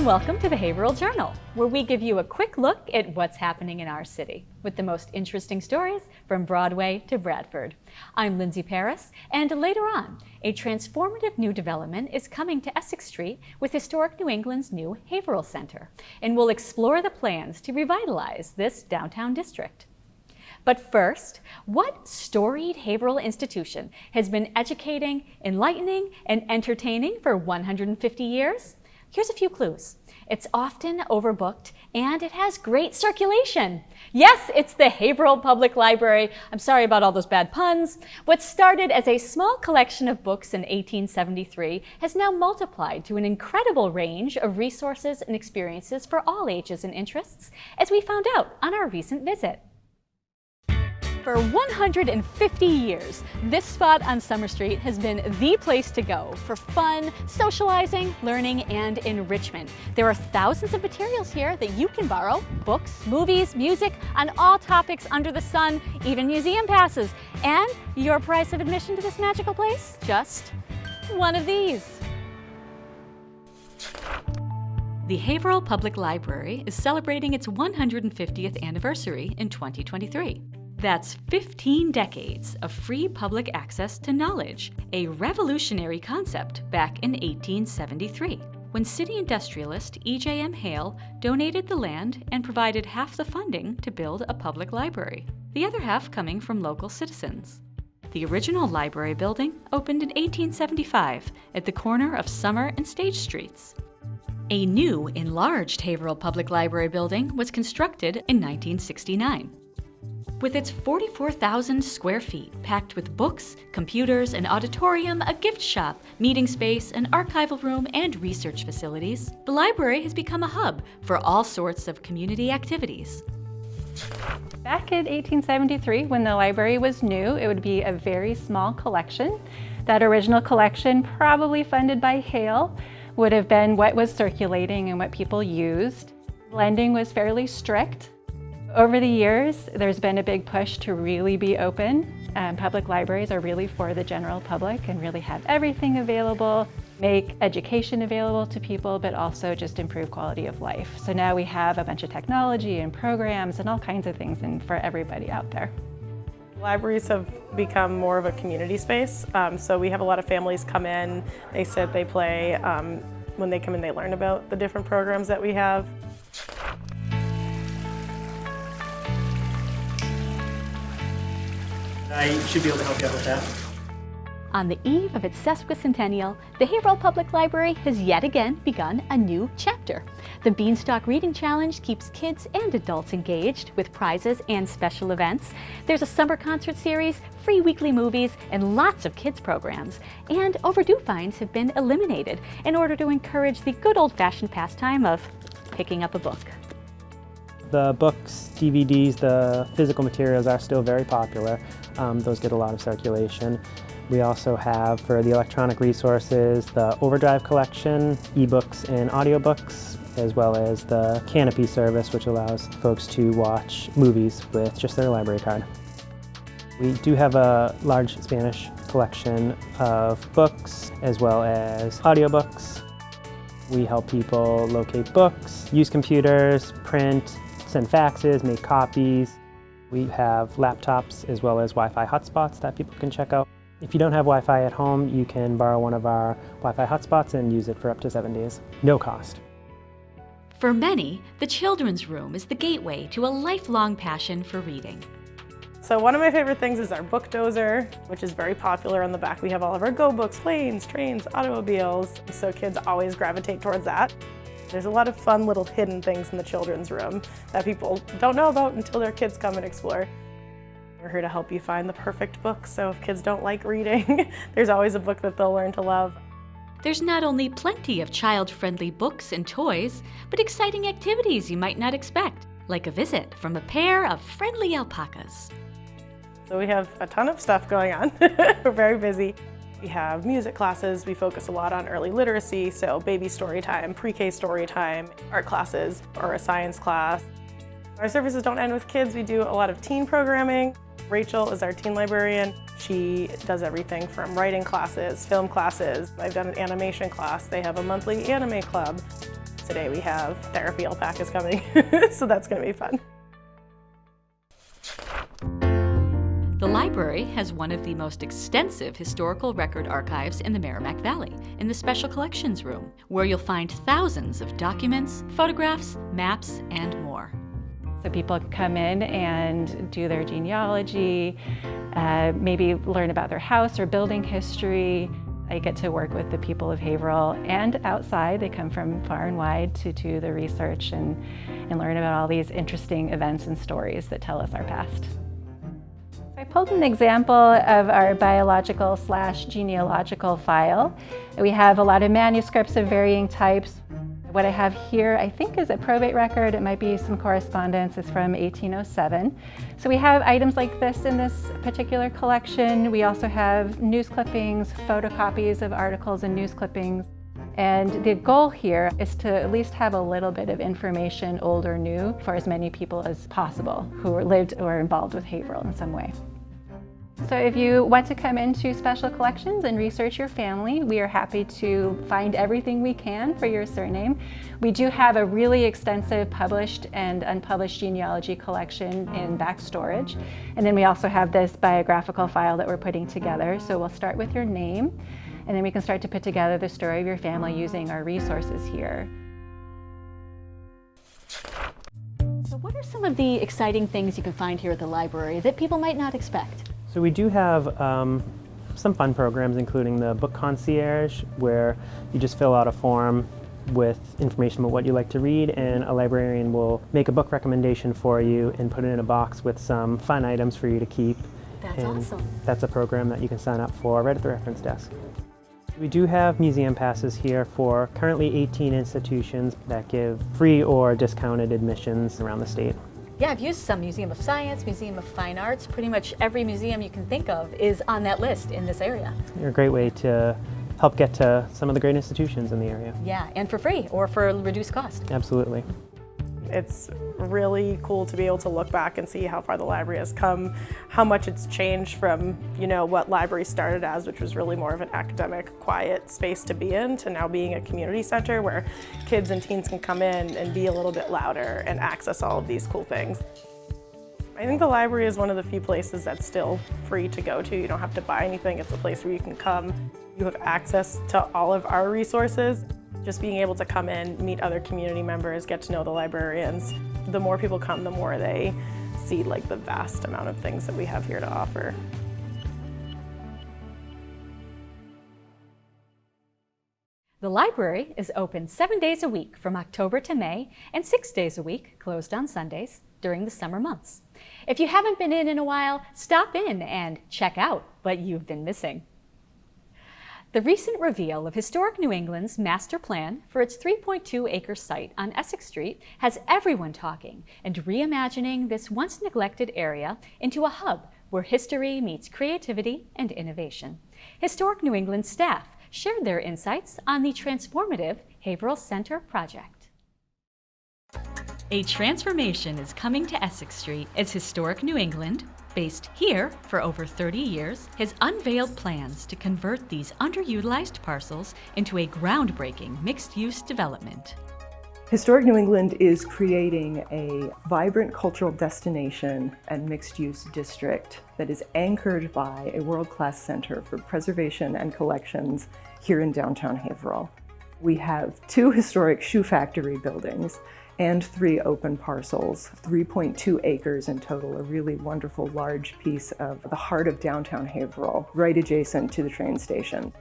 welcome to the Haverhill Journal, where we give you a quick look at what's happening in our city, with the most interesting stories from Broadway to Bradford. I'm Lindsay Paris, and later on, a transformative new development is coming to Essex Street with historic New England's new Haverhill Center, and we'll explore the plans to revitalize this downtown district. But first, what storied Haverhill institution has been educating, enlightening, and entertaining for 150 years? Here's a few clues. It's often overbooked, and it has great circulation. Yes, it's the Haverhill Public Library. I'm sorry about all those bad puns. What started as a small collection of books in 1873 has now multiplied to an incredible range of resources and experiences for all ages and interests, as we found out on our recent visit. For 150 years, this spot on Summer Street has been the place to go for fun, socializing, learning, and enrichment. There are thousands of materials here that you can borrow: books, movies, music, on all topics under the sun, even museum passes. And your price of admission to this magical place? Just one of these. The Haverhill Public Library is celebrating its 150th anniversary in 2023. That's 15 decades of free public access to knowledge, a revolutionary concept back in 1873, when city industrialist E.J.M. Hale donated the land and provided half the funding to build a public library, the other half coming from local citizens. The original library building opened in 1875 at the corner of Summer and Stage Streets. A new, enlarged Haverhill Public Library building was constructed in 1969. With its 44,000 square feet packed with books, computers, an auditorium, a gift shop, meeting space, an archival room, and research facilities, the library has become a hub for all sorts of community activities. Back in 1873, when the library was new, it would be a very small collection. That original collection, probably funded by Hale, would have been what was circulating and what people used. Lending was fairly strict. Over the years, there's been a big push to really be open. Public libraries are really for the general public and really have everything available, make education available to people, but also just improve quality of life. So now we have a bunch of technology and programs and all kinds of things for everybody out there. Libraries have become more of a community space, so we have a lot of families come in, they sit, they play. When they come in, they learn about the different programs that we have. I should be able to help you out with that. On the eve of its sesquicentennial, the Haverhill Public Library has yet again begun a new chapter. The Beanstalk Reading Challenge keeps kids and adults engaged with prizes and special events. There's a summer concert series, free weekly movies, and lots of kids programs. And overdue fines have been eliminated in order to encourage the good old-fashioned pastime of picking up a book. The books, DVDs, the physical materials are still very popular. Those get a lot of circulation. We also have, for the electronic resources, the Overdrive collection, ebooks and audiobooks, as well as the Canopy service, which allows folks to watch movies with just their library card. We do have a large Spanish collection of books, as well as audiobooks. We help people locate books, use computers, print, send faxes, make copies. We have laptops as well as Wi-Fi hotspots that people can check out. If you don't have Wi-Fi at home, you can borrow one of our Wi-Fi hotspots and use it for up to 7 days. No cost. For many, the children's room is the gateway to a lifelong passion for reading. So one of my favorite things is our book dozer, which is very popular. On the back we have all of our go books, planes, trains, automobiles, so kids always gravitate towards that. There's a lot of fun little hidden things in the children's room that people don't know about until their kids come and explore. We're here to help you find the perfect book, so if kids don't like reading, there's always a book that they'll learn to love. There's not only plenty of child-friendly books and toys, but exciting activities you might not expect, like a visit from a pair of friendly alpacas. So we have a ton of stuff going on. We're very busy. We have music classes. We focus a lot on early literacy, so baby story time, pre-K story time, art classes, or a science class. Our services don't end with kids. We do a lot of teen programming. Rachel is our teen librarian. She does everything from writing classes, film classes. I've done an animation class. They have a monthly anime club. today we have therapy alpacas coming, so that's going to be fun. The library has one of the most extensive historical record archives in the Merrimack Valley, in the Special Collections Room, where you'll find thousands of documents, photographs, maps, and more. So people can come in and do their genealogy, maybe learn about their house or building history. I get to work with the people of Haverhill and outside. They come from far and wide to do the research and learn about all these interesting events and stories that tell us our past. I pulled an example of our biological/genealogical file. We have a lot of manuscripts of varying types. What I have here, I think, is a probate record. It might be some correspondence. It's from 1807. So we have items like this in this particular collection. We also have news clippings, photocopies of articles and news clippings. And the goal here is to at least have a little bit of information, old or new, for as many people as possible who lived or involved with Haverhill in some way. So if you want to come into Special Collections and research your family, we are happy to find everything we can for your surname. We do have a really extensive published and unpublished genealogy collection in back storage. And then we also have this biographical file that we're putting together. So we'll start with your name, and then we can start to put together the story of your family using our resources here. So what are some of the exciting things you can find here at the library that people might not expect? So we do have some fun programs, including the book concierge, where you just fill out a form with information about what you like to read, and a librarian will make a book recommendation for you and put it in a box with some fun items for you to keep. That's awesome. That's a program that you can sign up for right at the reference desk. We do have museum passes here for currently 18 institutions that give free or discounted admissions around the state. Yeah, I've used some. Museum of Science, Museum of Fine Arts, pretty much every museum you can think of is on that list in this area. They're a great way to help get to some of the great institutions in the area. Yeah, and for free or for reduced cost. Absolutely. It's really cool to be able to look back and see how far the library has come, how much it's changed from, what library started as, which was really more of an academic, quiet space to be in, to now being a community center where kids and teens can come in and be a little bit louder and access all of these cool things. I think the library is one of the few places that's still free to go to. You don't have to buy anything. It's a place where you can come. You have access to all of our resources. Just being able to come in, meet other community members, get to know the librarians. The more people come, the more they see the vast amount of things that we have here to offer. The library is open 7 days a week from October to May and 6 days a week, closed on Sundays, during the summer months. If you haven't been in a while, stop in and check out what you've been missing. The recent reveal of Historic New England's master plan for its 3.2-acre site on Essex Street has everyone talking and reimagining this once neglected area into a hub where history meets creativity and innovation. Historic New England staff shared their insights on the transformative Haverhill Center project. A transformation is coming to Essex Street as Historic New England, based here for over 30 years, has unveiled plans to convert these underutilized parcels into a groundbreaking mixed-use development. Historic New England is creating a vibrant cultural destination and mixed-use district that is anchored by a world-class center for preservation and collections here in downtown Haverhill. We have 2 historic shoe factory buildings and 3 open parcels, 3.2 acres in total, a really wonderful large piece of the heart of downtown Haverhill, right adjacent to the train station.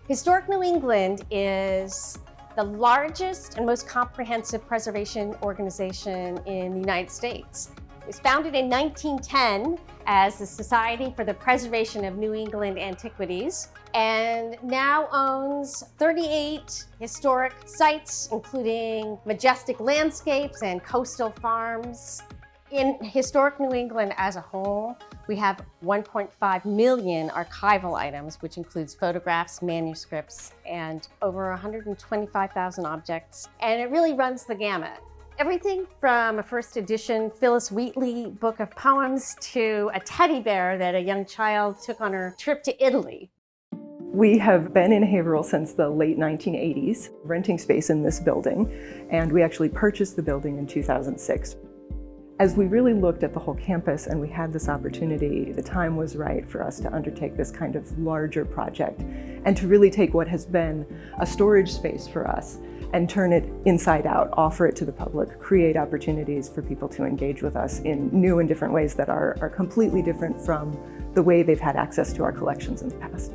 Historic New England is the largest and most comprehensive preservation organization in the United States. It was founded in 1910 as the Society for the Preservation of New England Antiquities, and now owns 38 historic sites, including majestic landscapes and coastal farms. In Historic New England as a whole, we have 1.5 million archival items, which includes photographs, manuscripts, and over 125,000 objects. And it really runs the gamut. Everything from a first edition Phyllis Wheatley book of poems to a teddy bear that a young child took on her trip to Italy. We have been in Haverhill since the late 1980s, renting space in this building, and we actually purchased the building in 2006. As we really looked at the whole campus and we had this opportunity, the time was right for us to undertake this kind of larger project and to really take what has been a storage space for us and turn it inside out, offer it to the public, create opportunities for people to engage with us in new and different ways that are completely different from the way they've had access to our collections in the past.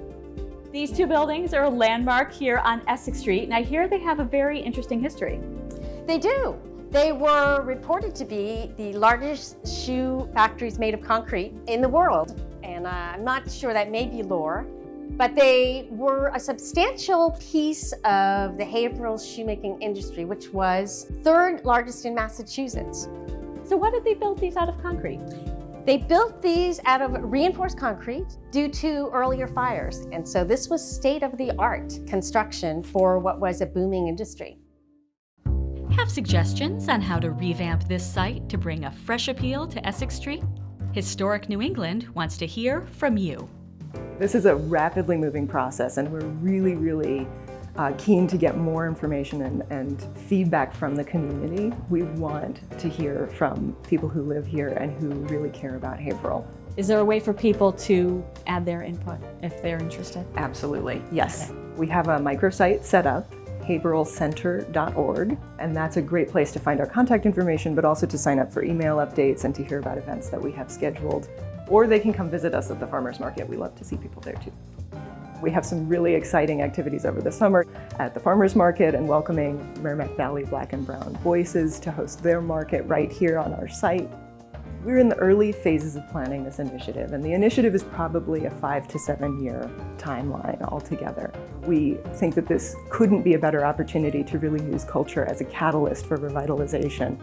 These two buildings are a landmark here on Essex Street, and I hear they have a very interesting history. They do. They were reported to be the largest shoe factories made of concrete in the world. And I'm not sure, that may be lore, but they were a substantial piece of the Haverhill shoemaking industry, which was third largest in Massachusetts. So why did they build these out of concrete? They built these out of reinforced concrete due to earlier fires. And so this was state-of-the-art construction for what was a booming industry. Have suggestions on how to revamp this site to bring a fresh appeal to Essex Street? Historic New England wants to hear from you. This is a rapidly moving process, and we're really keen to get more information and feedback from the community. We want to hear from people who live here and who really care about Haverhill. Is there a way for people to add their input if they're interested? Absolutely, yes. We have a microsite set up, haverhillcenter.org, and that's a great place to find our contact information, but also to sign up for email updates and to hear about events that we have scheduled. Or they can come visit us at the farmers market. We love to see people there too. We have some really exciting activities over the summer at the farmers market and welcoming Merrimack Valley Black and Brown Voices to host their market right here on our site. We're in the early phases of planning this initiative, and the initiative is probably a 5 to 7 year timeline altogether. We think that this couldn't be a better opportunity to really use culture as a catalyst for revitalization.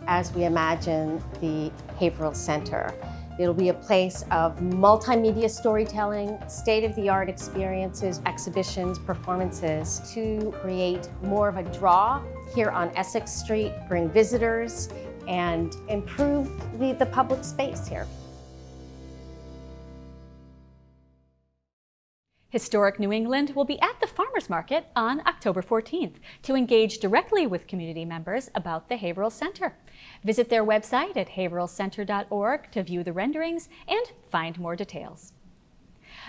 As we imagine the Haverhill Center, it'll be a place of multimedia storytelling, state-of-the-art experiences, exhibitions, performances to create more of a draw here on Essex Street, bring visitors, and improve the public space here. Historic New England will be at the Farmers Market on October 14th to engage directly with community members about the Haverhill Center. Visit their website at haverhillcenter.org to view the renderings and find more details.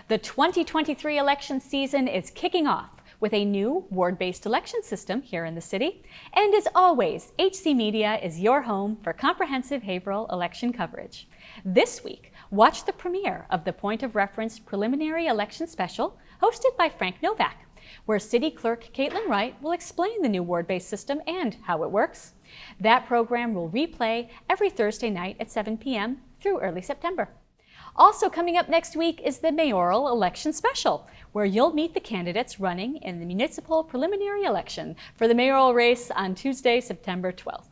The 2023 election season is kicking off with a new ward-based election system here in the city. And as always, HC Media is your home for comprehensive Haverhill election coverage. This week, watch the premiere of the Point of Reference Preliminary Election Special, hosted by Frank Novak, where City Clerk Caitlin Wright will explain the new ward-based system and how it works. That program will replay every Thursday night at 7 p.m. through early September. Also coming up next week is the Mayoral Election Special, where you'll meet the candidates running in the municipal preliminary election for the mayoral race on Tuesday, September 12th.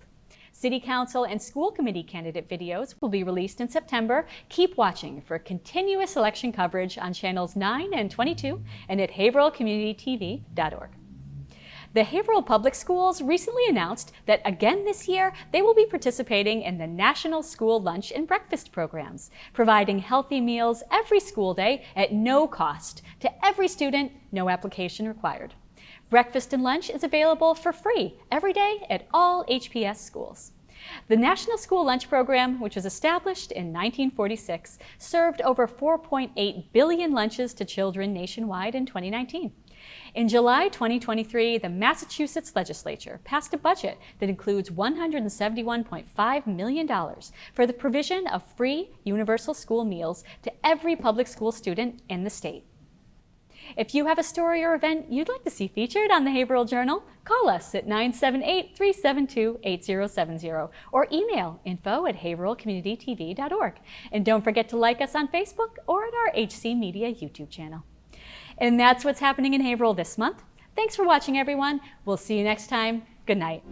City Council and school committee candidate videos will be released in September. Keep watching for continuous election coverage on channels 9 and 22 and at haverhillcommunitytv.org. The Haverhill Public Schools recently announced that again this year, they will be participating in the National School Lunch and Breakfast programs, providing healthy meals every school day at no cost to every student, no application required. Breakfast and lunch is available for free every day at all HPS schools. The National School Lunch Program, which was established in 1946, served over 4.8 billion lunches to children nationwide in 2019. In July 2023, the Massachusetts legislature passed a budget that includes $171.5 million for the provision of free universal school meals to every public school student in the state. If you have a story or event you'd like to see featured on the Haverhill Journal, call us at 978-372-8070 or email info@haverhillcommunitytv.org. And don't forget to like us on Facebook or at our HC Media YouTube channel. And that's what's happening in Haverhill this month. Thanks for watching, everyone. We'll see you next time. Good night.